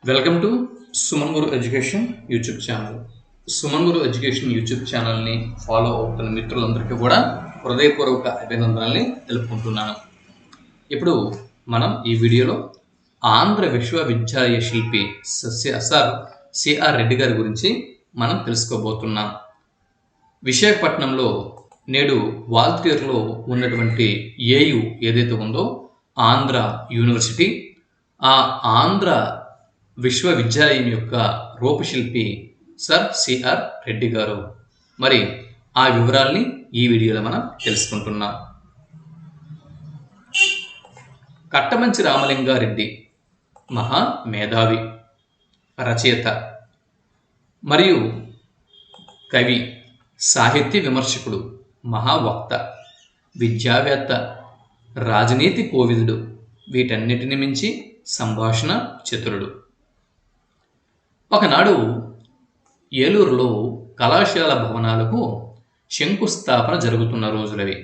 Welcome to Suman Guru education YouTube channel. Suman Guru education YouTube ఛానల్ని follow అవుతున్న మిత్రులందరికీ కూడా హృదయపూర్వక అభినందనల్ని తెలుపుకుంటున్నాను. ఇప్పుడు మనం ఈ వీడియోలో ఆంధ్ర విశ్వవిద్యాలయ శిల్పి సార్ సిఆర్ రెడ్డి గారి గురించి మనం తెలుసుకోబోతున్నాం. విశాఖపట్నంలో నేడు వాల్తేరులో ఉన్నటువంటి ఏయు ఏదైతే ఉందో ఆంధ్ర యూనివర్సిటీ, ఆ ఆంధ్ర విశ్వవిద్యాలయం యొక్క రూపశిల్పి సర్ సిఆర్ రెడ్డి గారు. మరి ఆ వివరాల్ని ఈ వీడియోలో మనం తెలుసుకుంటున్నాం. కట్టమంచి రామలింగారెడ్డి మహా మేధావి, రచయిత మరియు కవి, సాహిత్య విమర్శకుడు, మహావక్త, విద్యావేత్త, రాజనీతి కోవిదుడు, వీటన్నిటిని మించి సంభాషణ చతురుడు. ఒకనాడు ఏలూరులో కళాశాల భవనాలకు శంకుస్థాపన జరుగుతున్న రోజులవి.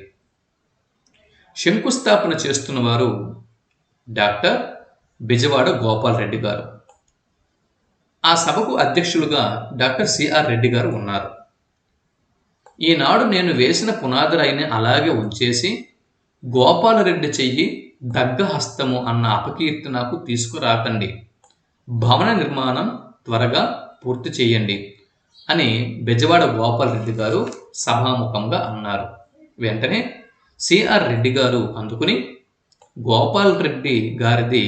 శంకుస్థాపన చేస్తున్న వారు డాక్టర్ బెజవాడ గోపాల్ రెడ్డి గారు. ఆ సభకు అధ్యక్షులుగా డాక్టర్ సిఆర్ రెడ్డి గారు ఉన్నారు. ఈనాడు నేను వేసిన పునాదురాయిని అలాగే ఉంచేసి గోపాలరెడ్డి చెయ్యి దగ్గహస్తము అన్న అపకీర్తి నాకు తీసుకురాకండి, భవన నిర్మాణం త్వరగా పూర్తి చేయండి అని బెజవాడ గోపాల్ రెడ్డి గారు సభాముఖంగా అన్నారు. వెంటనే సిఆర్ రెడ్డి గారు అందుకుని, గోపాల్ రెడ్డి గారిది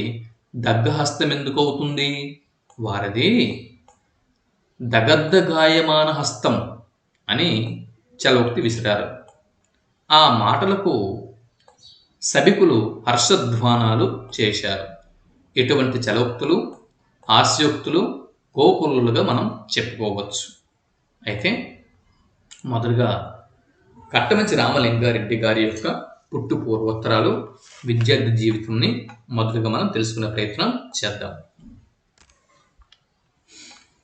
దగ్గహస్తం ఎందుకు అవుతుంది, వారిది దగద్దగాయమాన హస్తం అని చలోక్తి విసిరారు. ఆ మాటలకు సభికులు హర్షధ్వానాలు చేశారు. ఇటువంటి చలోక్తులు, హాస్యోక్తులు కోకొల్లులుగా మనం చెప్పుకోవచ్చు. అయితే మొదలుగా కట్టమంచి రామలింగారెడ్డి గారి యొక్క పుట్టు పూర్వోత్తరాలు, విద్యార్థి జీవితాన్ని మొదలుగా మనం తెలుసుకునే ప్రయత్నం చేద్దాం.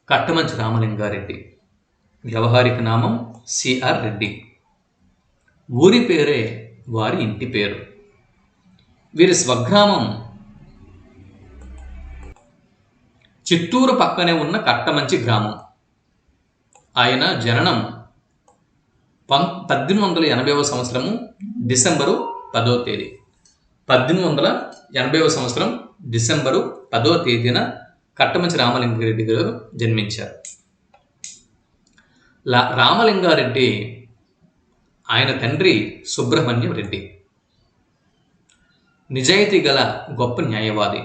కట్టమంచి రామలింగారెడ్డి వ్యవహారిక నామం సిఆర్ రెడ్డి. ఊరి పేరే వారి ఇంటి పేరు. వీరి స్వగ్రామం చిత్తూరు పక్కనే ఉన్న కట్టమంచి గ్రామం. ఆయన జననం 1880వ సంవత్సరము డిసెంబరు 10వ తేదీ. 1880వ సంవత్సరం డిసెంబరు 10వ తేదీన కట్టమంచి రామలింగారెడ్డి గారు జన్మించారు. రామలింగారెడ్డి ఆయన తండ్రి సుబ్రహ్మణ్యం రెడ్డి. నిజాయితీ గల గొప్ప న్యాయవాది.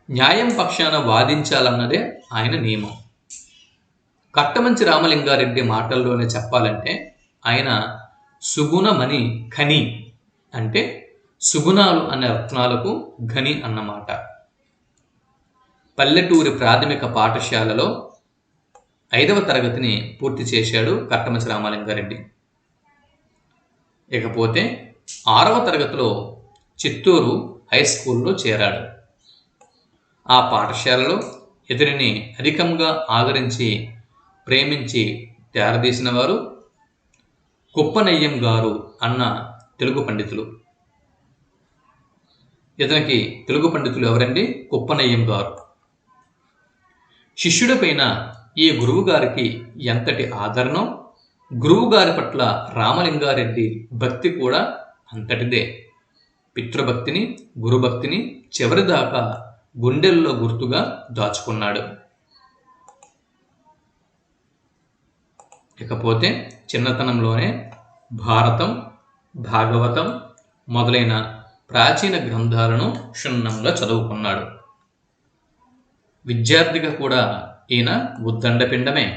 న్యాయం పక్షాన వాదించాలన్నదే ఆయన నియమం. కట్టమంచి రామలింగారెడ్డి మాటల్లోనే చెప్పాలంటే ఆయన సుగుణమణి ఖని, అంటే సుగుణాలు అనే రత్నాలకు ఘని అన్నమాట. పల్లెటూరి ప్రాథమిక పాఠశాలలో 5వ తరగతిని పూర్తి చేశాడు కట్టమంచి రామలింగారెడ్డి. ఇకపోతే 6వ తరగతిలో చిత్తూరు హై స్కూల్లో చేరాడు. ఆ పాఠశాలలో ఇతనిని అధికంగా ఆదరించి ప్రేమించి తేరదీసిన వారు కుప్పనయ్యం గారు అన్న తెలుగు పండితులు. ఇతనికి తెలుగు పండితులు ఎవరండి? కుప్పనయ్యం గారు. శిష్యుడి పైన ఈ గురువు గారికి ఎంతటి ఆదరణో, గురువు గారి పట్ల రామలింగారెడ్డి భక్తి కూడా అంతటిదే. పితృభక్తిని, గురుభక్తిని చివరిదాకా గుండెల్లో గుర్తుగా దాచుకున్నాడు. ఇకపోతే చిన్నతనంలోనే భారతం, భాగవతం మొదలైన ప్రాచీన గ్రంథాలను క్షుణ్ణంగా చదువుకున్నాడు. విద్యార్థిగా కూడా ఈయన ఉద్దండపిండమే.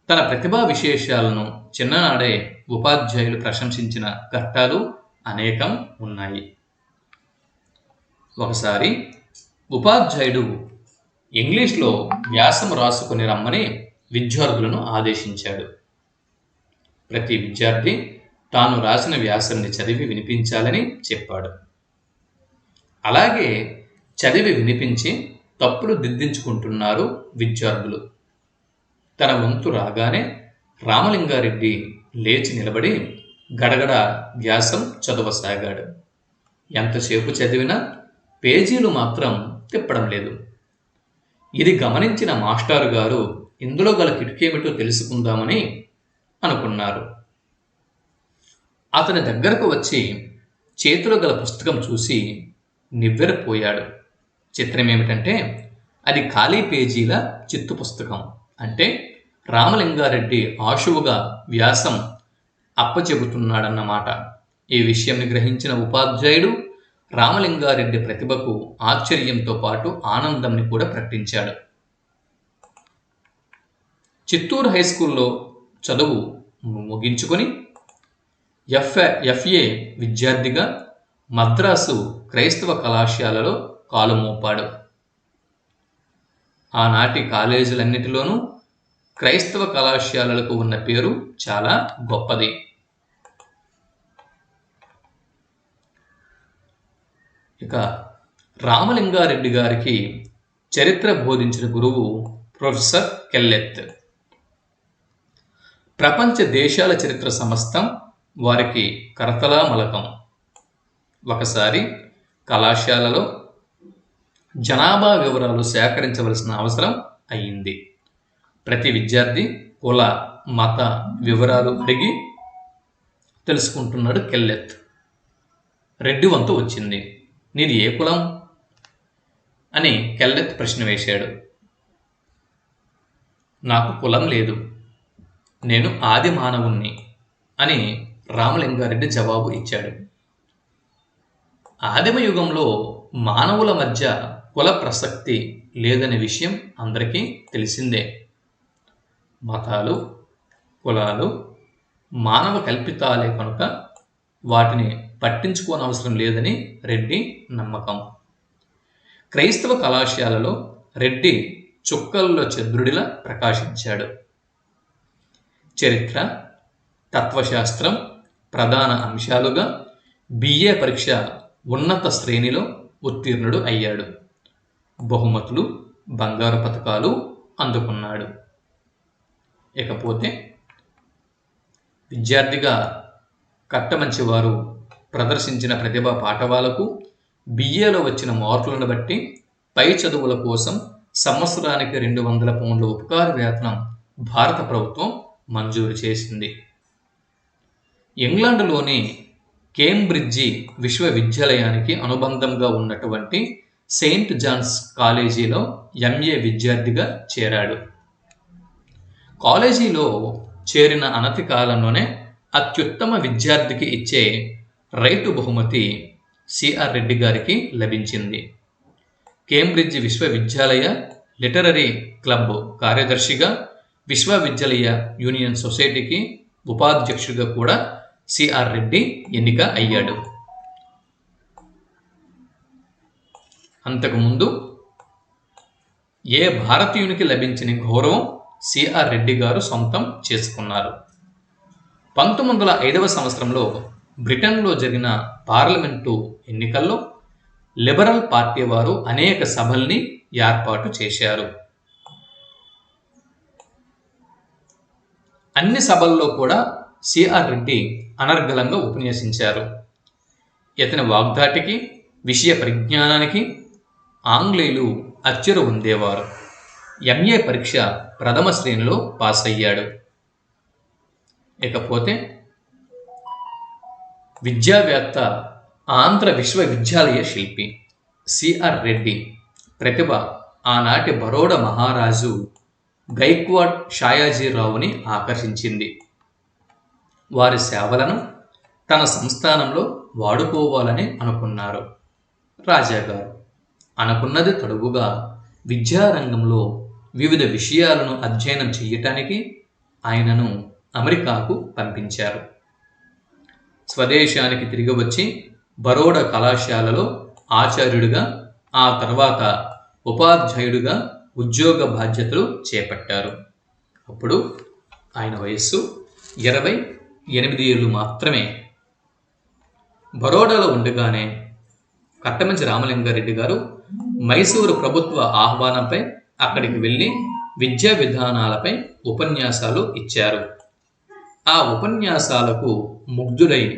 తన ప్రతిభా విశేషాలను చిన్ననాడే ఉపాధ్యాయులు ప్రశంసించిన ఘట్టాలు అనేకం ఉన్నాయి. ఒకసారి ఉపాధ్యాయుడు ఇంగ్లీష్లో వ్యాసం రాసుకుని రమ్మని విద్యార్థులను ఆదేశించాడు. ప్రతి విద్యార్థి తాను రాసిన వ్యాసాన్ని చదివి వినిపించాలని చెప్పాడు. అలాగే చదివి వినిపించి తప్పులు దిద్దించుకుంటున్నారు విద్యార్థులు. తన వంతు రాగానే రామలింగారెడ్డి లేచి నిలబడి గడగడ వ్యాసం చదవసాగాడు. ఎంతసేపు చదివినా పేజీలు మాత్రం తిప్పడం లేదు. ఇది గమనించిన మాస్టారు గారు ఇందులో గల కిటికేమిటో తెలుసుకుందామని అనుకున్నారు. అతని దగ్గరకు వచ్చి చేతిలో గల పుస్తకం చూసి నివ్వెరపోయాడు. చిత్రం ఏమిటంటే అది ఖాళీ పేజీల చిత్తు పుస్తకం. అంటే రామలింగారెడ్డి ఆశువుగా వ్యాసం అప్పచెబుతున్నాడన్నమాట. ఈ విషయంని గ్రహించిన ఉపాధ్యాయుడు రామలింగారెడ్డి ప్రతిభకు ఆశ్చర్యంతో పాటు ఆనందంని కూడా ప్రకటించాడు. చిత్తూరు హైస్కూల్లో చదువు ముగించుకొని ఎఫ్ఏ విద్యార్థిగా మద్రాసు క్రైస్తవ కళాశాలలో కాలు మోపాడు. ఆనాటి కాలేజీలన్నిటిలోనూ క్రైస్తవ కళాశాలలకు ఉన్న పేరు చాలా గొప్పది. ఇక రామలింగారెడ్డి గారికి చరిత్ర బోధించిన గురువు ప్రొఫెసర్ కెల్లెత్. ప్రపంచ దేశాల చరిత్ర సమస్తం వారికి కరతలా మలకం. ఒకసారి కళాశాలలో జనాభా వివరాలు సేకరించవలసిన అవసరం అయింది. ప్రతి విద్యార్థి కుల మత వివరాలు అడిగి తెలుసుకుంటున్నాడు కెల్లెత్. రెడ్డి వంతు వచ్చింది. నీది ఏ కులం అని కెల్లెత్ ప్రశ్న వేశాడు. నాకు కులం లేదు, నేను ఆది మానవుణ్ణి అని రామలింగారెడ్డి జవాబు ఇచ్చాడు. ఆదిమ యుగంలో మానవుల మధ్య కుల ప్రసక్తి లేదనే విషయం అందరికీ తెలిసిందే. మతాలు కులాలు మానవ కల్పితాలే కనుక వాటిని పట్టించుకోనవసరం లేదని రెడ్డి నమ్మకం. క్రైస్తవ కళాశాలలో రెడ్డి చుక్కల్లో చంద్రుడిలా ప్రకాశించాడు. చరిత్ర తత్వశాస్త్రం ప్రధాన అంశాలుగా బిఏ పరీక్ష ఉన్నత శ్రేణిలో ఉత్తీర్ణుడు అయ్యాడు. బహుమతులు బంగారు పతకాలు అందుకున్నాడు. ఇకపోతే విద్యార్థిగా కట్టమంచివారు ప్రదర్శించిన ప్రతిభా పాఠవాలకు బిఏలో వచ్చిన మార్కులను బట్టి పై చదువుల కోసం సంవత్సరానికి 200 పౌండ్ల ఉపకార వేతనం భారత ప్రభుత్వం మంజూరు చేసింది. ఇంగ్లాండ్లోని కేంబ్రిడ్జి విశ్వవిద్యాలయానికి అనుబంధంగా ఉన్నటువంటి సెయింట్ జాన్స్ కాలేజీలో ఎంఏ విద్యార్థిగా చేరాడు. కాలేజీలో చేరిన అనతి కాలంలోనే అత్యుత్తమ విద్యార్థికి ఇచ్చే రైటు బహుమతి సిఆర్ రెడ్డి గారికి లభించింది. కేంబ్రిడ్జ్ విశ్వవిద్యాలయ లిటరరీ క్లబ్ కార్యదర్శిగా, విశ్వవిద్యాలయ యూనియన్ సొసైటీకి ఉపాధ్యక్షుడిగా కూడా సిఆర్ రెడ్డి ఎన్నిక అయ్యాడు. అంతకుముందు ఏ భారతీయునికి లభించిన గౌరవం సిఆర్ రెడ్డి గారు సొంతం చేసుకున్నారు. 1905 సంవత్సరంలో బ్రిటన్లో జరిగిన పార్లమెంటు ఎన్నికల్లో లిబరల్ పార్టీ వారు అనేక సభల్ని ఏర్పాటు చేశారు. అన్ని సభల్లో కూడా సిఆర్ రెడ్డి అనర్గళంగా ఉపన్యసించారు. ఇతని వాగ్దాటికి, విషయ పరిజ్ఞానానికి ఆంగ్లేయులు అచ్చెరు పొందేవారు. ఎంఏ పరీక్ష ప్రథమ శ్రేణిలో పాస్ అయ్యాడు. ఇకపోతే విద్యావేత్త, ఆంధ్ర విశ్వవిద్యాలయ శిల్పి సిఆర్ రెడ్డి ప్రతిభ ఆనాటి బరోడా మహారాజు గైక్వాడ్ షాయాజీరావుని ఆకర్షించింది. వారి సేవలను తన సంస్థానంలో వాడుకోవాలని అనుకున్నారు రాజాగారు. అనుకున్నది తడువుగా విద్యారంగంలో వివిధ విషయాలను అధ్యయనం చేయటానికి ఆయనను అమెరికాకు పంపించారు. స్వదేశానికి తిరిగి వచ్చి బరోడా కళాశాలలో ఆచార్యుడిగా, ఆ తర్వాత ఉపాధ్యాయుడిగా ఉద్యోగ బాధ్యతలు చేపట్టారు. అప్పుడు ఆయన వయస్సు 28 ఏళ్ళు మాత్రమే. బరోడాలో ఉండగానే కట్టమంచి రామలింగారెడ్డి గారు మైసూరు ప్రభుత్వ ఆహ్వానంపై అక్కడికి వెళ్ళి విద్యా విధానాలపై ఉపన్యాసాలు ఇచ్చారు. ఆ ఉపన్యాసాలకు ముగ్ధుడైన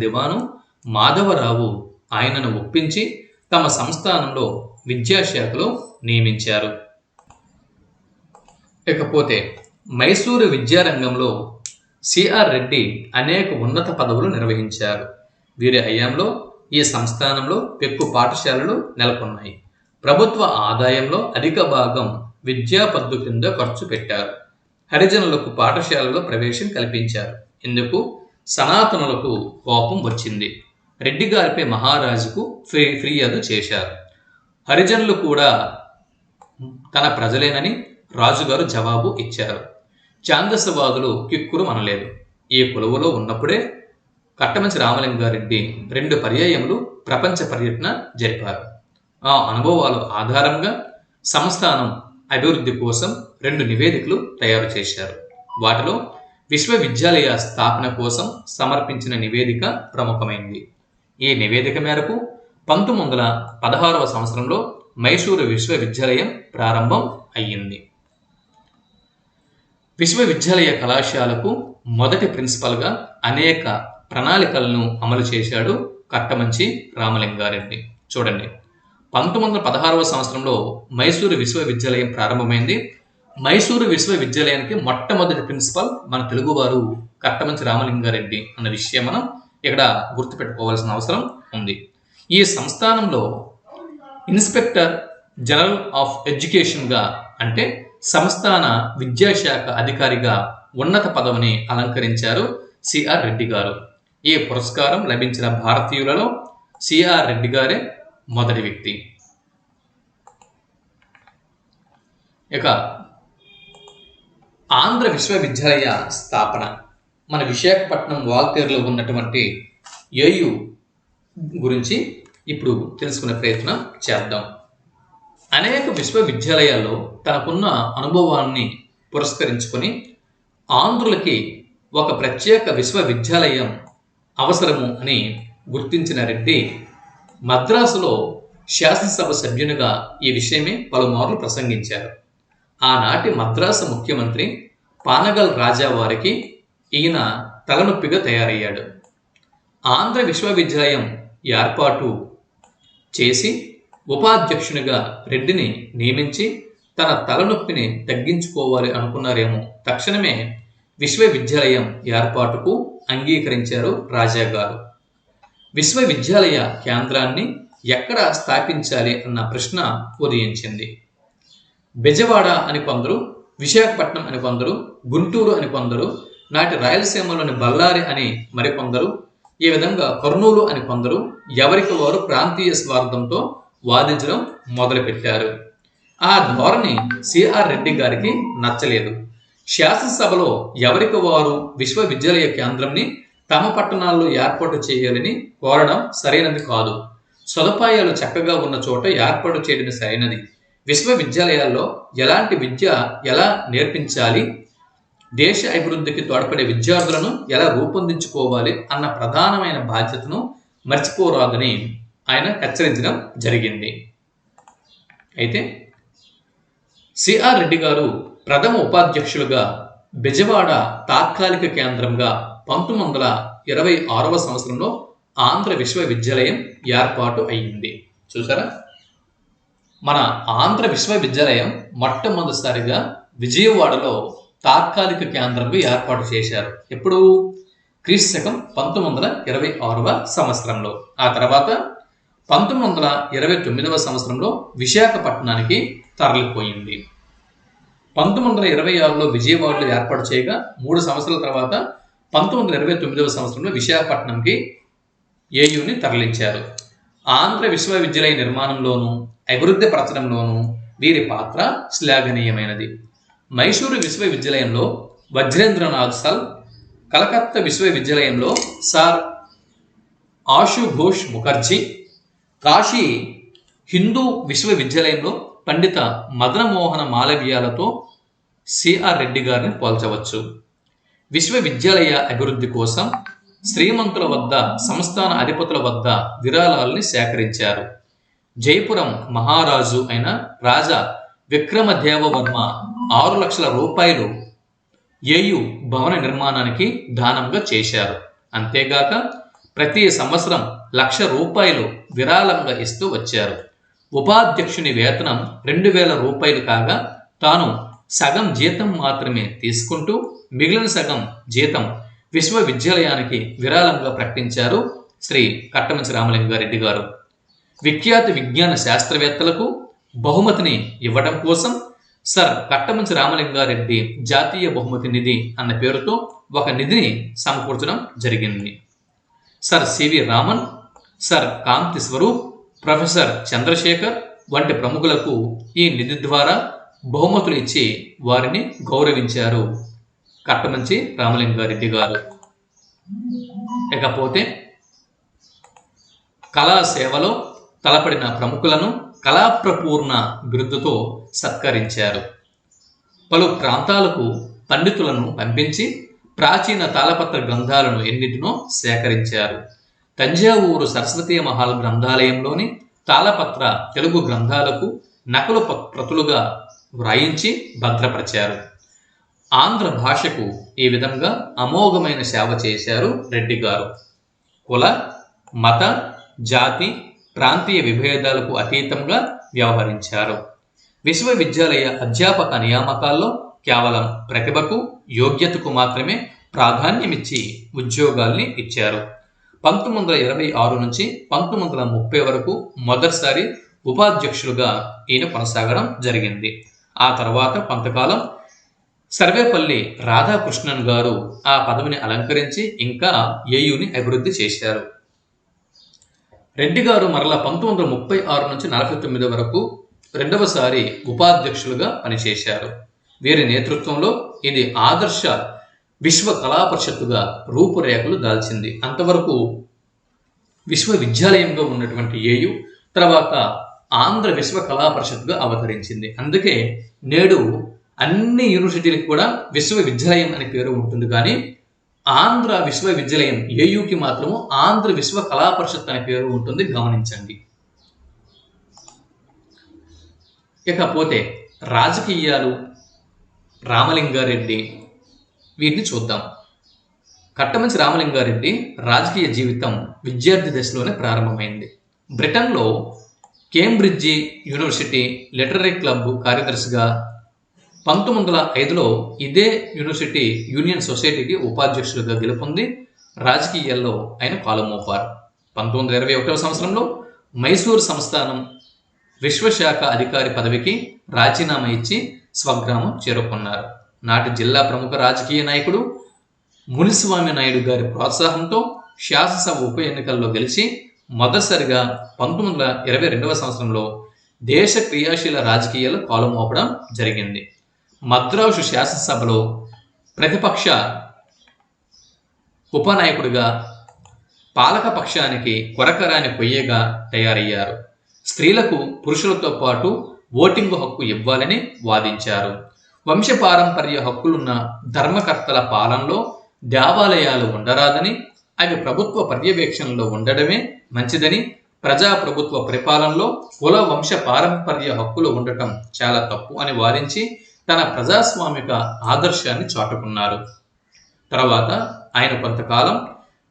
దివాను మాధవరావు ఆయనను ఒప్పించి తమ సంస్థానంలో విద్యాశాఖలో నియమించారు. ఇకపోతే మైసూరు విద్యారంగంలో సిఆర్ రెడ్డి అనేక ఉన్నత పదవులు నిర్వహించారు. వీరి హయాంలో ఈ సంస్థానంలో పెక్కు పాఠశాలలు నెలకొన్నాయి. ప్రభుత్వ ఆదాయంలో అధిక భాగం విద్యా పద్దు కింద ఖర్చు పెట్టారు. హరిజనులకు పాఠశాలలో ప్రవేశం కల్పించారు. ఇందుకు సనాతనులకు కోపం వచ్చింది. రెడ్డి గారిపై మహారాజుకు ఫిర్యాదు చేశారు. హరిజనులు కూడా తన ప్రజలేనని రాజుగారు జవాబు ఇచ్చారు. ఛాందసవాదులు కిక్కురు అనలేదు. ఈ కొలువులో ఉన్నప్పుడే కట్టమంచి రామలింగారెడ్డి 2 పర్యాయములు ప్రపంచ పర్యటన జరిపారు. ఆ అనుభవాల ఆధారంగా సంస్థానం అభివృద్ధి కోసం 2 నివేదికలు తయారు చేశారు. వాటిలో విశ్వవిద్యాలయ స్థాపన కోసం సమర్పించిన నివేదిక ప్రముఖమైంది. ఈ నివేదిక మేరకు 1916వ సంవత్సరంలో మైసూరు విశ్వవిద్యాలయం ప్రారంభం అయ్యింది. విశ్వవిద్యాలయ కళాశాలకు మొదటి ప్రిన్సిపల్గా అనేక ప్రణాళికలను అమలు చేశాడు కట్టమంచి రామలింగారెడ్డి. చూడండి, 1916వ సంవత్సరంలో మైసూరు విశ్వవిద్యాలయం ప్రారంభమైంది. మైసూరు విశ్వవిద్యాలయానికి మొట్టమొదటి ప్రిన్సిపల్ మన తెలుగువారు కట్టమంచి రామలింగారెడ్డి అన్న విషయం మనం ఇక్కడ గుర్తుపెట్టుకోవాల్సిన అవసరం ఉంది. ఈ సంస్థానంలో ఇన్స్పెక్టర్ జనరల్ ఆఫ్ ఎడ్యుకేషన్గా అంటే సంస్థాన విద్యాశాఖ అధికారిగా ఉన్నత పదవిని అలంకరించారు సిఆర్ రెడ్డి గారు. ఈ పురస్కారం లభించిన భారతీయులలో సిఆర్ రెడ్డి గారే మొదటి వ్యక్తి. ఇక ఆంధ్ర విశ్వవిద్యాలయ స్థాపన. మన విశాఖపట్నం వాల్తేరులో ఉన్నటువంటి ఏయు గురించి ఇప్పుడు తెలుసుకునే ప్రయత్నం చేద్దాం. అనేక విశ్వవిద్యాలయాల్లో తనకున్న అనుభవాన్ని పురస్కరించుకొని ఆంధ్రులకి ఒక ప్రత్యేక విశ్వవిద్యాలయం అవసరము అని గుర్తించిన రెడ్డి మద్రాసులో శాసనసభ సభ్యునిగా ఈ విషయమే పలుమార్లు ప్రసంగించారు. ఆనాటి మద్రాసు ముఖ్యమంత్రి పానగల్ రాజా వారికి ఈయన తలనొప్పిగా తయారయ్యాడు. ఆంధ్ర విశ్వవిద్యాలయం ఏర్పాటు చేసి ఉపాధ్యక్షునిగా రెడ్డిని నియమించి తన తలనొప్పిని తగ్గించుకోవాలి అనుకున్నారేమో. తక్షణమే విశ్వవిద్యాలయం ఏర్పాటుకు అంగీకరించారు రాజాగారు. విశ్వవిద్యాలయ కేంద్రాన్ని ఎక్కడ స్థాపించాలి అన్న ప్రశ్న ఉదయించింది. బెజవాడ అని కొందరు, విశాఖపట్నం అని కొందరు, గుంటూరు అని కొందరు, నాటి రాయలసీమలోని బళ్ళారి అని మరికొందరు, ఈ విధంగా కర్నూలు అని కొందరు ఎవరికి వారు ప్రాంతీయ స్వార్థంతో వాదించడం మొదలుపెట్టారు. ఆ ధోరణి సిఆర్ రెడ్డి గారికి నచ్చలేదు. శాసనసభలో ఎవరికి వారు విశ్వవిద్యాలయ కేంద్రంని తమ పట్టణాల్లో ఏర్పాటు చేయాలని కోరడం సరైనది కాదు. సదుపాయాలు చక్కగా ఉన్న చోట ఏర్పాటు చేయడం సరైనది. విశ్వవిద్యాలయాల్లో ఎలాంటి విద్య ఎలా నేర్పించాలి, దేశ అభివృద్ధికి తోడ్పడే విద్యార్థులను ఎలా రూపొందించుకోవాలి అన్న ప్రధానమైన బాధ్యతను మర్చిపోరాదని ఆయన హెచ్చరించడం జరిగింది. అయితే సిఆర్ రెడ్డి గారు ప్రథమ ఉపాధ్యక్షులుగా బెజవాడ తాత్కాలిక కేంద్రంగా 1926వ సంవత్సరంలో ఆంధ్ర విశ్వవిద్యాలయం ఏర్పాటు అయ్యింది. చూసారా, మన ఆంధ్ర విశ్వవిద్యాలయం మొట్టమొదటిసారిగా విజయవాడలో తాత్కాలిక కేంద్రంగా ఏర్పాటు చేశారు. ఎప్పుడు? క్రీస్తు 1926వ సంవత్సరంలో. ఆ తర్వాత 1929వ సంవత్సరంలో విశాఖపట్నానికి తరలిపోయింది. 1926లో విజయవాడలో ఏర్పాటు చేయగా 3 సంవత్సరాల తర్వాత 1929వ సంవత్సరంలో విశాఖపట్నంకి ఏయుని తరలించారు. ఆంధ్ర విశ్వవిద్యాలయ నిర్మాణంలోనూ అభివృద్ధి పరచడంలోనూ వీరి పాత్ర శ్లాఘనీయమైనది. మైసూరు విశ్వవిద్యాలయంలో వజ్రేంద్రనాథ్ సల్, కలకత్తా విశ్వవిద్యాలయంలో సార్ ఆశుఘోష్ ముఖర్జీ, కాశీ హిందూ విశ్వవిద్యాలయంలో పండిత మదనమోహన మాలవీయాలతో సిఆర్ రెడ్డి గారిని పోల్చవచ్చు. విశ్వవిద్యాలయ అభివృద్ధి కోసం శ్రీమంతుల వద్ద, సంస్థాన అధిపతుల వద్ద విరాళాలని సేకరించారు. జైపురం మహారాజు అయిన రాజా విక్రమదేవవర్మ 6 లక్షల రూపాయలు ఏయు భవన నిర్మాణానికి దానంగా చేశారు. అంతేగాక ప్రతి సంవత్సరం రూ. 1,00,000 విరాళంగా ఇస్తూ వచ్చారు. ఉపాధ్యక్షుని వేతనం 2,000 రూపాయలు కాగా తాను సగం జీతం మాత్రమే తీసుకుంటూ మిగిలిన సగం జీతం విశ్వవిద్యాలయానికి విరాళంగా ప్రకటించారు శ్రీ కట్టమంచి రామలింగారెడ్డి గారు. విఖ్యాత విజ్ఞాన శాస్త్రవేత్తలకు బహుమతిని ఇవ్వడం కోసం సర్ కట్టమంచి రామలింగారెడ్డి జాతీయ బహుమతి నిధి అన్న పేరుతో ఒక నిధిని సమకూర్చడం జరిగింది. సర్ సివి రామన్, సర్ కాంతి స్వరూప్, ప్రొఫెసర్ చంద్రశేఖర్ వంటి ప్రముఖులకు ఈ నిధి ద్వారా బహుమతులు ఇచ్చి వారిని గౌరవించారు కట్టమంచి రామలింగారెడ్డి గారు. ఇకపోతే కళాసేవలో తలపడిన ప్రముఖులను కళాప్రపూర్ణ బిరుదుతో సత్కరించారు. పలు ప్రాంతాలకు పండితులను పంపించి ప్రాచీన తాళపత్ర గ్రంథాలను ఎన్నిటినో సేకరించారు. తంజావూరు సరస్వతీ మహాల్ గ్రంథాలయంలోని తాళపత్ర తెలుగు గ్రంథాలకు నకలు ప్రతులుగా వ్రాయించి భద్రపరిచారు. ఆంధ్ర భాషకు ఈ విధంగా అమోఘమైన సేవ చేశారు రెడ్డి గారు. కుల, మత, జాతి, ప్రాంతీయ విభేదాలకు అతీతంగా వ్యవహరించారు. విశ్వవిద్యాలయ అధ్యాపక నియామకాల్లో కేవలం ప్రతిభకు, యోగ్యతకు మాత్రమే ప్రాధాన్యమిచ్చి ఉద్యోగాల్ని ఇచ్చారు. 1926 నుంచి 1930 వరకు మొదటిసారి ఉపాధ్యక్షులుగా ఈయన కొనసాగడం జరిగింది. ఆ తర్వాత కొంతకాలం సర్వేపల్లి రాధాకృష్ణన్ గారు ఆ పదవిని అలంకరించి ఇంకా ఏయుని అభివృద్ధి చేశారు. రెడ్డి గారు మరలా 1936 నుంచి 49 వరకు రెండవసారి ఉపాధ్యక్షులుగా పనిచేశారు. వీరి నేతృత్వంలో ఇది ఆదర్శ విశ్వ కళా పరిషత్తుగా రూపురేఖలు దాల్చింది. అంతవరకు విశ్వవిద్యాలయంగా ఉన్నటువంటి ఏయు తర్వాత ఆంధ్ర విశ్వ కళా పరిషత్తుగా అవతరించింది. అందుకే నేడు అన్ని యూనివర్సిటీలకు కూడా విశ్వవిద్యాలయం అనే పేరు ఉంటుంది, కానీ ఆంధ్ర విశ్వవిద్యాలయం ఏయుకి మాత్రము ఆంధ్ర విశ్వ కళా పరిషత్ అనే పేరు ఉంటుంది, గమనించండి. ఇకపోతే రాజకీయాలు, రామలింగారెడ్డి వీటిని చూద్దాం. కట్టమంచి రామలింగారెడ్డి రాజకీయ జీవితం విద్యార్థి దశలోనే ప్రారంభమైంది. బ్రిటన్లో కేంబ్రిడ్జి యూనివర్సిటీ లిటరరీ క్లబ్ కార్యదర్శిగా 1905లో ఇదే యూనివర్సిటీ యూనియన్ సొసైటీకి ఉపాధ్యక్షులుగా గెలుపొంది రాజకీయాల్లో ఆయన కాలు మోపారు. 1921వ సంవత్సరంలో మైసూరు సంస్థానం విశ్వశాఖ అధికారి పదవికి రాజీనామా ఇచ్చి స్వగ్రామం చేరుకున్నారు. నాటి జిల్లా ప్రముఖ రాజకీయ నాయకుడు మునిస్వామి నాయుడు గారి ప్రోత్సాహంతో శాసనసభ ఉప ఎన్నికల్లో గెలిచి మొదటిసారిగా 1922వ సంవత్సరంలో దేశ క్రియాశీల రాజకీయాల్లో కాలు మోపడం జరిగింది. మద్రాసు శాసనసభలో ప్రతిపక్ష ఉపనాయకుడిగా పాలక పక్షానికి కొరకరాని కొయ్యగా తయారయ్యారు. స్త్రీలకు పురుషులతో పాటు ఓటింగు హక్కు ఇవ్వాలని వాదించారు. వంశపారంపర్య హక్కులున్న ధర్మకర్తల పాలనలో దేవాలయాలు ఉండరాదని, అవి ప్రభుత్వ పర్యవేక్షణలో ఉండడమే మంచిదని, ప్రజాప్రభుత్వ పరిపాలనలో కుల వంశ పారంపర్య హక్కులు ఉండటం చాలా తప్పు అని వాదించి తన ప్రజాస్వామిక ఆదర్శాన్ని చాటుకున్నారు. తర్వాత ఆయన కొంతకాలం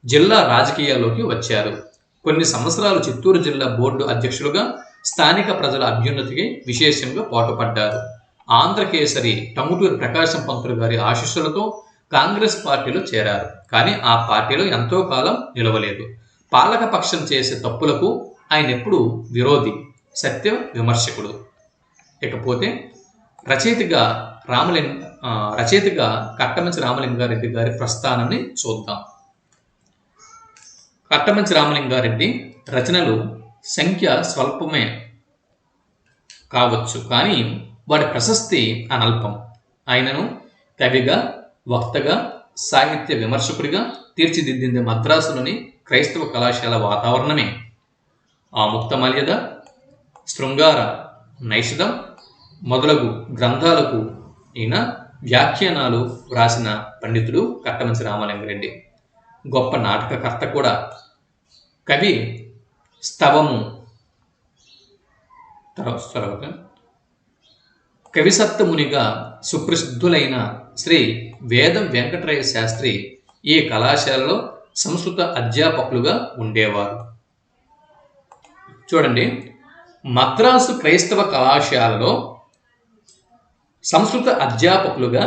జిల్లా రాజకీయాల్లోకి వచ్చారు. కొన్ని సంవత్సరాలు చిత్తూరు జిల్లా బోర్డు అధ్యక్షులుగా స్థానిక ప్రజల అభ్యున్నతికి విశేషంగా పాటుపడ్డారు. ఆంధ్రకేసరి టంగుటూరి ప్రకాశం పంతులు గారి ఆశీస్సులతో కాంగ్రెస్ పార్టీలో చేరారు. కానీ ఆ పార్టీలో ఎంతో కాలం నిలవలేదు. పాలక పక్షం చేసే తప్పులకు ఆయన ఎప్పుడు విరోధి, సత్య విమర్శకుడు. ఇకపోతే రచయితగా కట్టమంచి రామలింగారెడ్డి గారి ప్రస్థానాన్ని చూద్దాం. కట్టమంచి రామలింగారెడ్డి రచనలు సంఖ్య స్వల్పమే కావచ్చు, కానీ వారి ప్రశస్తి అనల్పం. ఆయనను కవిగా, వక్తగా, సాహిత్య విమర్శకుడిగా తీర్చిదిద్దింది మద్రాసులోని క్రైస్తవ కళాశాల వాతావరణమే. ఆ ముక్తమాల్యద, శృంగార నైషధం మొదలగు గ్రంథాలకు ఈయన వ్యాఖ్యానాలు వ్రాసిన పండితుడు కట్టమంచి రామలింగారెడ్డి. గొప్ప నాటకకర్త కూడా. కవి స్తవము తర్వాత కవిసత్తమునిగా సుప్రసిద్ధులైన శ్రీ వేదం వెంకటరాయ శాస్త్రి ఈ కళాశాలలో సంస్కృత అధ్యాపకులుగా ఉండేవారు. చూడండి, మద్రాసు క్రైస్తవ కళాశాలలో సంస్కృత అధ్యాపకులుగా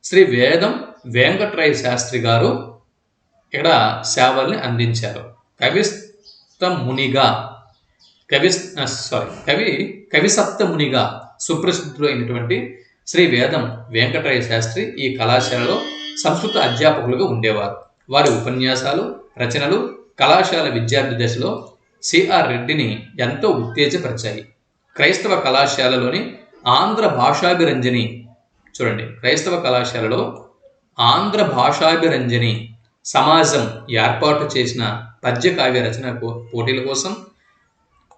శ్రీ వేదం వెంకట్రాయ శాస్త్రి గారు ఇక్కడ సేవల్ని అందించారు. కవిసప్త మునిగా సుప్రసిద్ధులైనటువంటి శ్రీ వేదం వెంకటరాయ శాస్త్రి ఈ కళాశాలలో సంస్కృత అధ్యాపకులుగా ఉండేవారు. వారి ఉపన్యాసాలు, రచనలు కళాశాల విద్యార్థి దశలో సిఆర్ రెడ్డిని ఎంతో ఉత్తేజపరిచాయి. క్రైస్తవ కళాశాలలోని ఆంధ్ర భాషాభిరంజని, చూడండి, క్రైస్తవ కళాశాలలో ఆంధ్ర భాషాభిరంజని సమాజం ఏర్పాటు చేసిన పద్య కావ్య రచన పోటీల కోసం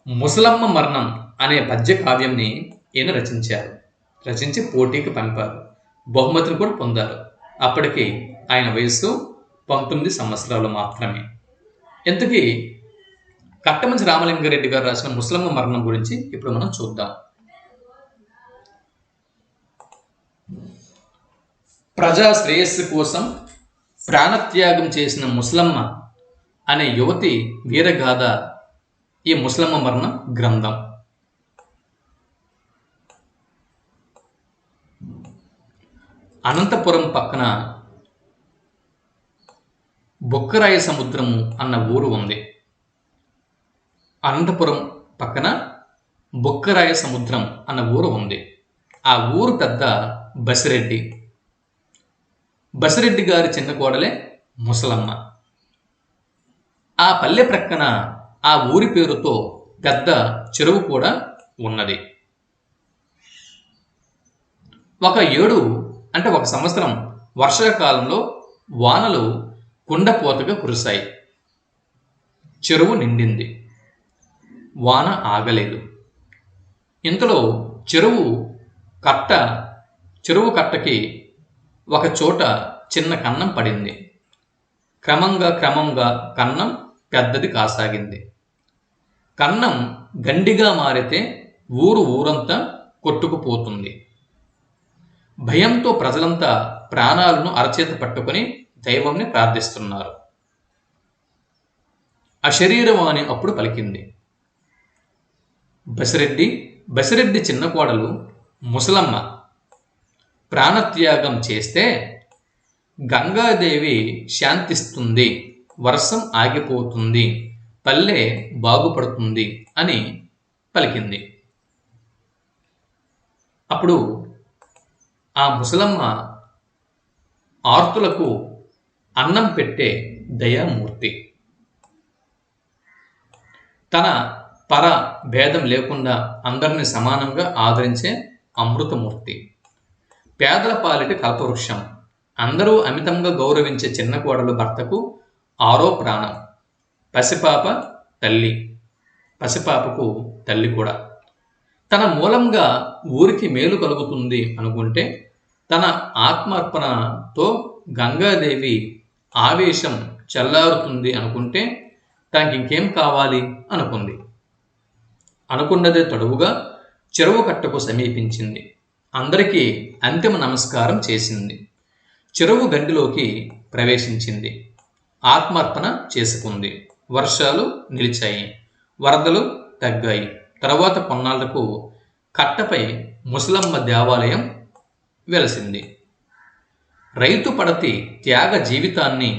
ముసలమ్మ మరణం అనే పద్య కావ్యంని ఈయన రచించి పోటీకి పంపారు. బహుమతిని కూడా పొందారు. అప్పటికి ఆయన వయస్సు 19 సంవత్సరాలు మాత్రమే. ఇంతకీ కట్టమంచి రామలింగారెడ్డి గారు రాసిన ముసలమ్మ మరణం గురించి ఇప్పుడు మనం చూద్దాం. ప్రజా శ్రేయస్సు కోసం ప్రాణత్యాగం చేసిన ముసలమ్మ అనే యువతి వీరగాథ ఈ ముసలమ్మ మరణం గ్రంథం. అనంతపురం పక్కన బొక్కరాయ సముద్రము అన్న ఊరు ఉంది. అనంతపురం పక్కన బొక్కరాయ సముద్రం అన్న ఊరు ఉంది. ఆ ఊరు పెద్ద బసిరెడ్డి గారి చిన్న కోడలే ముసలమ్మ. ఆ పల్లె ప్రక్కన ఆ ఊరి పేరుతో పెద్ద చెరువు కూడా ఉన్నది. ఒక సంవత్సరం వర్షాకాలంలో వానలు కుండపోతగా కురిశాయి. చెరువు నిండింది. వాన ఆగలేదు. ఇంతలో చెరువు కట్టకి ఒక చోట చిన్న కన్నం పడింది. క్రమంగా కన్నం పెద్దది కాసాగింది. కన్నం గండిగా మారితే ఊరంతా కొట్టుకుపోతుంది. భయంతో ప్రజలంతా ప్రాణాలను అరచేత పట్టుకుని దైవంని ప్రార్థిస్తున్నారు. అశరీరవాణి అప్పుడు పలికింది. బసిరెడ్డి చిన్న కోడలు ముసలమ్మ ప్రాణత్యాగం చేస్తే గంగాదేవి శాంతిస్తుంది, వర్షం ఆగిపోతుంది, పల్లె బాగుపడుతుంది అని పలికింది. అప్పుడు ఆ ముసలమ్మ ఆర్తులకు అన్నం పెట్టే దయామూర్తి. తన పర భేదం లేకుండా అందరినీ సమానంగా ఆదరించే అమృతమూర్తి. పేదల పాలిటి కల్పవృక్షం. అందరూ అమితంగా గౌరవించే చిన్న కోడలు భర్తకు ఆరో ప్రాణం. పసిపాపకు తల్లి కూడా. తన మూలంగా ఊరికి మేలు కలుగుతుంది అనుకుంటే తన ఆత్మార్పణతో గంగాదేవి ఆవేశం చల్లారుతుంది అనుకుంటే తనకి ఇంకేం కావాలి అనుకుంది. అనుకున్నదే తడువుగా చెరువు కట్టకు సమీపించింది. అందరికీ అంతిమ నమస్కారం చేసింది. చెరువు గండిలోకి ప్రవేశించింది. ఆత్మార్పణ చేసుకుంది. వర్షాలు నిలిచాయి. వరదలు తగ్గాయి. తర్వాత కొన్నాళ్లకు కట్టపై ముసలమ్మ దేవాలయం వెలసింది. రైతు పడతి త్యాగ జీవితాన్ని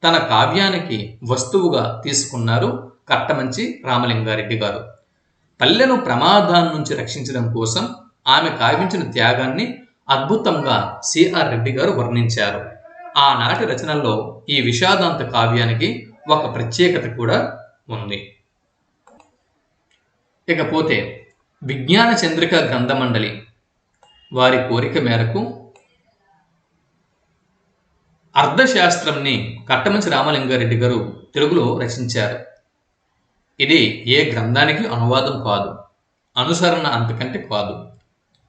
తన కావ్యానికి వస్తువుగా తీసుకున్నారు కట్టమంచి రామలింగారెడ్డి గారు. పల్లెను ప్రమాదాల నుంచి రక్షించడం కోసం ఆమె కావించిన త్యాగాన్ని అద్భుతంగా సిఆర్ రెడ్డి గారు వర్ణించారు. ఆనాటి రచనల్లో ఈ విషాదాంత కావ్యానికి ఒక ప్రత్యేకత కూడా ఉంది. ఇకపోతే విజ్ఞాన చంద్రిక గ్రంథమండలి వారి కోరిక మేరకు అర్థశాస్త్రంని కట్టమంచి రామలింగారెడ్డి గారు తెలుగులో రచించారు. ఇది ఏ గ్రంథానికి అనువాదం కాదు, అనుసరణ అంతకంటే కాదు.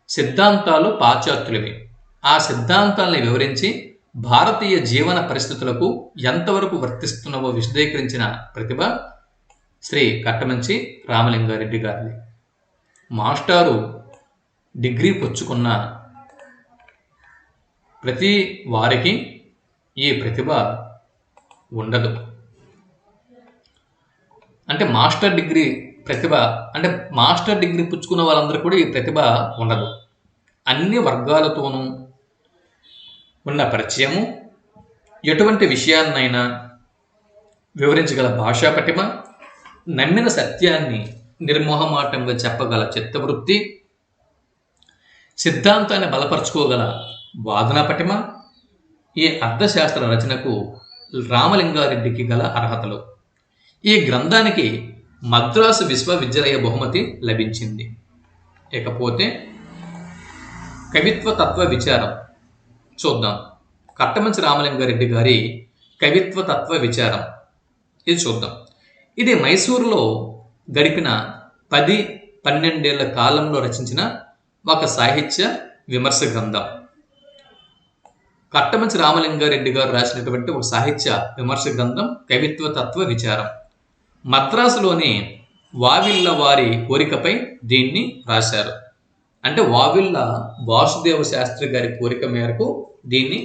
సిద్ధాంతాలు పాశ్చాత్యులవి. ఆ సిద్ధాంతాలని వివరించి భారతీయ జీవన పరిస్థితులకు ఎంతవరకు వర్తిస్తున్నవో విశదీకరించిన ప్రతిభ శ్రీ కట్టమంచి రామలింగారెడ్డి గారిది. మాస్టారు డిగ్రీ పుచ్చుకున్న ప్రతి వారికి ఈ ప్రతిభ ఉండదు. అంటే మాస్టర్ డిగ్రీ ప్రతిభ, అంటే మాస్టర్ డిగ్రీ పుచ్చుకున్న వాళ్ళందరూ కూడా ఈ ప్రతిభ ఉండదు. అన్ని వర్గాలతోనూ ఉన్న పరిచయము, ఎటువంటి విషయాన్నైనా వివరించగల భాషా పటిమ, నమ్మిన సత్యాన్ని నిర్మోహమాటంగా చెప్పగల చిత్తవృత్తి, సిద్ధాంతాన్ని బలపరుచుకోగల వాదనా పటిమ ఈ అర్థశాస్త్ర రచనకు రామలింగారెడ్డికి గల అర్హతలు. ఈ గ్రంథానికి మద్రాసు విశ్వవిద్యాలయ బహుమతి లభించింది. ఇకపోతే కవిత్వ తత్వ విచారం చూద్దాం. కట్టమంచి రామలింగారెడ్డి గారి కవిత్వ తత్వ విచారం ఇది చూద్దాం. ఇది మైసూరులో గడిపిన 10-12 ఏళ్ల కాలంలో రచించిన ఒక సాహిత్య విమర్శ గ్రంథం. కట్టమంచి రామలింగారెడ్డి గారు రాసినటువంటి ఒక సాహిత్య విమర్శ గ్రంథం కవిత్వ తత్వ విచారం. మద్రాసులోని వావిళ్ళ వారి కోరికపై దీన్ని రాశారు. అంటే వావిళ్ళ వాసుదేవ శాస్త్రి గారి కోరిక మేరకు దీన్ని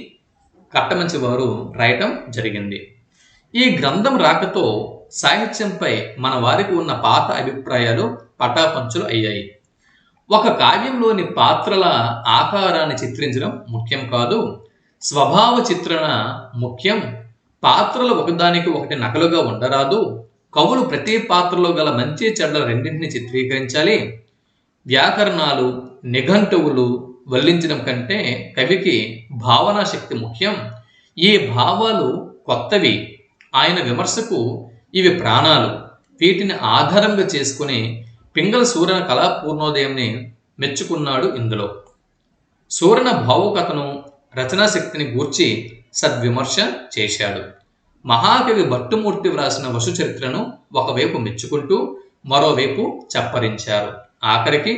కట్టమంచి వారు రాయటం జరిగింది. ఈ గ్రంథం రాకతో సాహిత్యంపై మన వారికి ఉన్న పాత అభిప్రాయాలు పటాపంచులు అయ్యాయి. ఒక కావ్యంలోని పాత్రల ఆకారాన్ని చిత్రించడం ముఖ్యం కాదు, స్వభావ చిత్రణ ముఖ్యం. పాత్రలు ఒకదానికి ఒకటి నకలుగా ఉండరాదు. కవులు ప్రతి పాత్రలో గల మంచి చెడ్ల రెండింటిని చిత్రీకరించాలి. వ్యాకరణాలు, నిఘంటువులు వల్లించడం కంటే కవికి భావనా శక్తి ముఖ్యం. ఈ భావాలు కొత్తవి, ఆయన విమర్శకు ఇవి ప్రాణాలు. వీటిని ఆధారంగా చేసుకుని పింగళ సూరన కళా పూర్ణోదయంని మెచ్చుకున్నాడు. ఇందులో సూరన భావుకథను, రచనా శక్తిని గూర్చి సద్విమర్శ చేశాడు. మహాకవి భట్టుమూర్తి వ్రాసిన వసు చరిత్రను ఒకవైపు మెచ్చుకుంటూ మరోవైపు చప్పరించారు. ఆఖరికి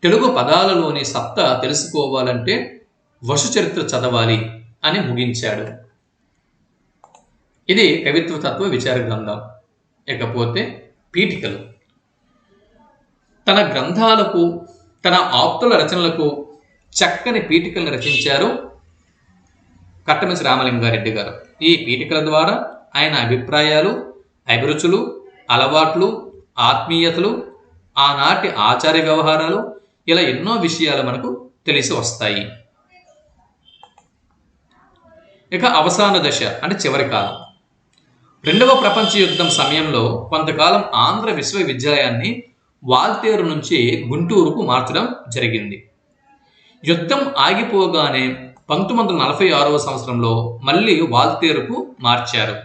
తెలుగు పదాలలోని సత్తా తెలుసుకోవాలంటే వసు చరిత్ర చదవాలి అని ముగించాడు. ఇది కవిత్వ తత్వ విచార గ్రంథం. ఇకపోతే పీఠికలు. తన గ్రంథాలకు, తన ఆప్తుల రచనలకు చక్కని పీఠికలను రచించారు కట్టమంచి రామలింగారెడ్డి గారు. ఈ పీఠికల ద్వారా ఆయన అభిప్రాయాలు, అభిరుచులు, అలవాట్లు, ఆత్మీయతలు, ఆనాటి ఆచార వ్యవహారాలు, ఇలా ఎన్నో విషయాలు మనకు తెలిసి వస్తాయి. ఇక అవసాన దశ అంటే చివరి కాలం. 2వ ప్రపంచ యుద్ధం సమయంలో కొంతకాలం ఆంధ్ర విశ్వవిద్యాలయాన్ని వాల్తేరు నుంచి గుంటూరుకు మార్చడం జరిగింది. యుద్ధం ఆగిపోగానే 1946వ సంవత్సరంలో మళ్ళీ వాల్తేరుకు మార్చారు.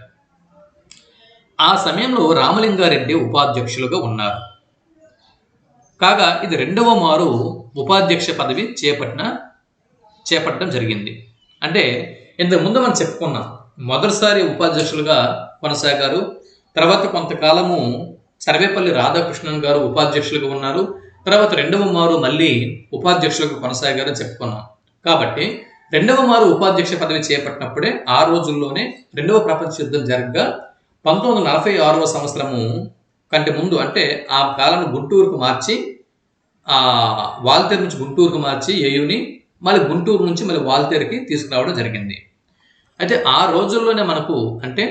ఆ సమయంలో రామలింగారెడ్డి ఉపాధ్యక్షులుగా ఉన్నారు. కాగా ఇది 2వ మారు ఉపాధ్యక్ష పదవి చేపట్టడం జరిగింది. అంటే ఇంతకు ముందు మనం చెప్పుకున్నాం, మొదటిసారి ఉపాధ్యక్షులుగా కొనసాగారు. తర్వాత కొంతకాలము సర్వేపల్లి రాధాకృష్ణన్ గారు ఉపాధ్యక్షులుగా ఉన్నారు. తర్వాత 2వ మారు మళ్ళీ ఉపాధ్యక్షులుగా కొనసాగారని చెప్పుకున్నాం. కాబట్టి 2వ మారు ఉపాధ్యక్ష పదవి చేపట్టినప్పుడే ఆ రోజుల్లోనే 2వ ప్రపంచ యుద్ధం జరగగా 1946వ సంవత్సరము కంటే ముందు, అంటే ఆ కాలంలో గుంటూరుకు మార్చి, వాల్తేరు నుంచి గుంటూరుకు మార్చి ఏయుని మళ్ళీ గుంటూరు నుంచి మళ్ళీ వాల్తేరుకి తీసుకురావడం జరిగింది. అయితే ఆ రోజుల్లోనే మనకు అంటే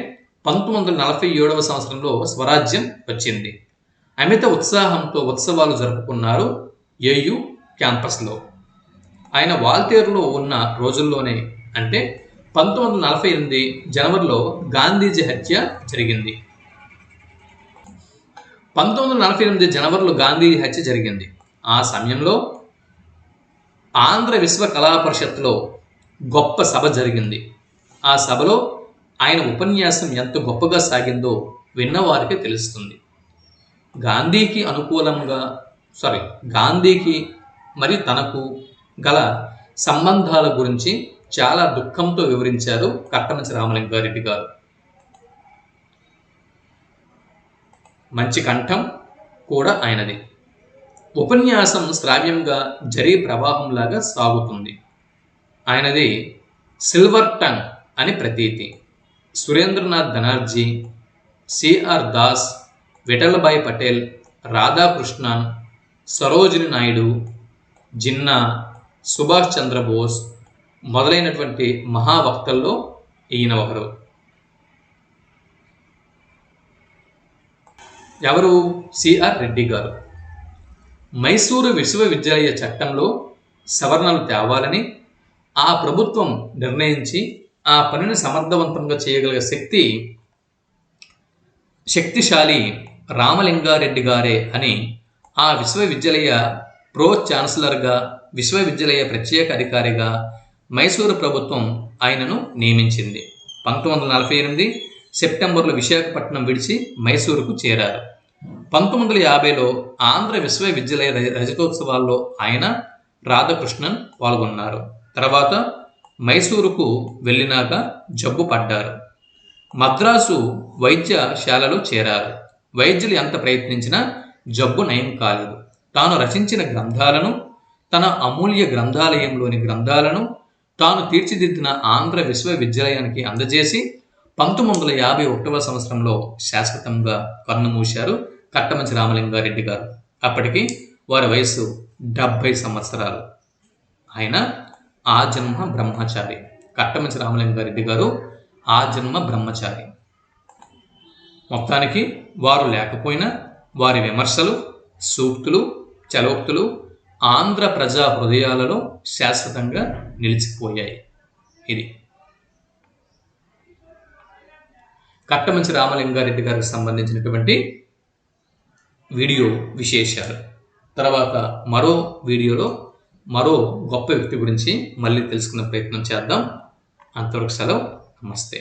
1947వ సంవత్సరంలో స్వరాజ్యం వచ్చింది. అమిత ఉత్సాహంతో ఉత్సవాలు జరుపుకున్నారు ఏయు క్యాంపస్లో. ఆయన వాల్తేరులో ఉన్న రోజుల్లోనే అంటే 1948 జనవరిలో గాంధీజీ హత్య జరిగింది. 1948 జనవరిలో గాంధీజీ హత్య జరిగింది. ఆ సమయంలో ఆంధ్ర విశ్వ కళా పరిషత్లో గొప్ప సభ జరిగింది. ఆ సభలో ఆయన ఉపన్యాసం ఎంత గొప్పగా సాగిందో విన్నవారికి తెలుస్తుంది. గాంధీకి మరియు తనకు గల సంబంధాల గురించి చాలా దుఃఖంతో వివరించారు కట్టమంచి రామలింగారెడ్డి గారు. మంచి కంఠం కూడా ఆయనది. ఉపన్యాసం శ్రావ్యంగా జరీ ప్రవాహంలాగా సాగుతుంది. ఆయనది సిల్వర్ టంగ్ అని ప్రతీతి. సురేంద్రనాథ్ బెనర్జీ, సిఆర్ దాస్, విఠలభాయ్ పటేల్, రాధాకృష్ణన్, సరోజిని నాయుడు, జిన్నా, సుభాష్ చంద్రబోస్ మొదలైనటువంటి మహావక్తల్లో ఈయన ఒకరు. ఎవరు? సిఆర్ రెడ్డి గారు. మైసూరు విశ్వవిద్యాలయ చట్టంలో సవరణలు తేవాలని ఆ ప్రభుత్వం నిర్ణయించి ఆ పనిని సమర్థవంతంగా చేయగలిగే శక్తిశాలి రామలింగారెడ్డి గారే అని ఆ విశ్వవిద్యాలయ ప్రో ఛాన్సలర్గా, విశ్వవిద్యాలయ ప్రత్యేక అధికారిగా మైసూరు ప్రభుత్వం ఆయనను నియమించింది. 1948 సెప్టెంబర్లో విశాఖపట్నం విడిచి మైసూరుకు చేరారు. 1950లో ఆంధ్ర విశ్వవిద్యాలయ రజతోత్సవాల్లో ఆయన, రాధాకృష్ణన్ పాల్గొన్నారు. తర్వాత మైసూరుకు వెళ్ళినాక జబ్బు పడ్డారు. మద్రాసు వైద్యశాలలో చేరారు. వైద్యులు ఎంత ప్రయత్నించినా జబ్బు నయం కాలేదు. తాను రచించిన గ్రంథాలను, తన అమూల్య గ్రంథాలయంలోని గ్రంథాలను తాను తీర్చిదిద్దిన ఆంధ్ర విశ్వవిద్యాలయానికి అందజేసి 1951వ సంవత్సరంలో శాశ్వతంగా కన్నుమూశారు కట్టమంచి రామలింగారెడ్డి గారు. అప్పటికి వారి వయసు 70 సంవత్సరాలు. ఆయన ఆజన్మ బ్రహ్మచారి. కట్టమంచి రామలింగారెడ్డి గారు ఆజన్మ బ్రహ్మచారి. మొత్తానికి వారు లేకపోయినా వారి విమర్శలు, సూక్తులు, చలోక్తులు ఆంధ్ర ప్రజా హృదయాలలో శాశ్వతంగా నిలిచిపోయాయి. ఇది కట్టమంచి రామలింగారెడ్డి గారికి సంబంధించినటువంటి వీడియో విశేషాలు. తర్వాత మరో వీడియోలో మరో గొప్ప వ్యక్తి గురించి మళ్ళీ తెలుసుకునే ప్రయత్నం చేద్దాం. అంతవరకు సెలవు. నమస్తే.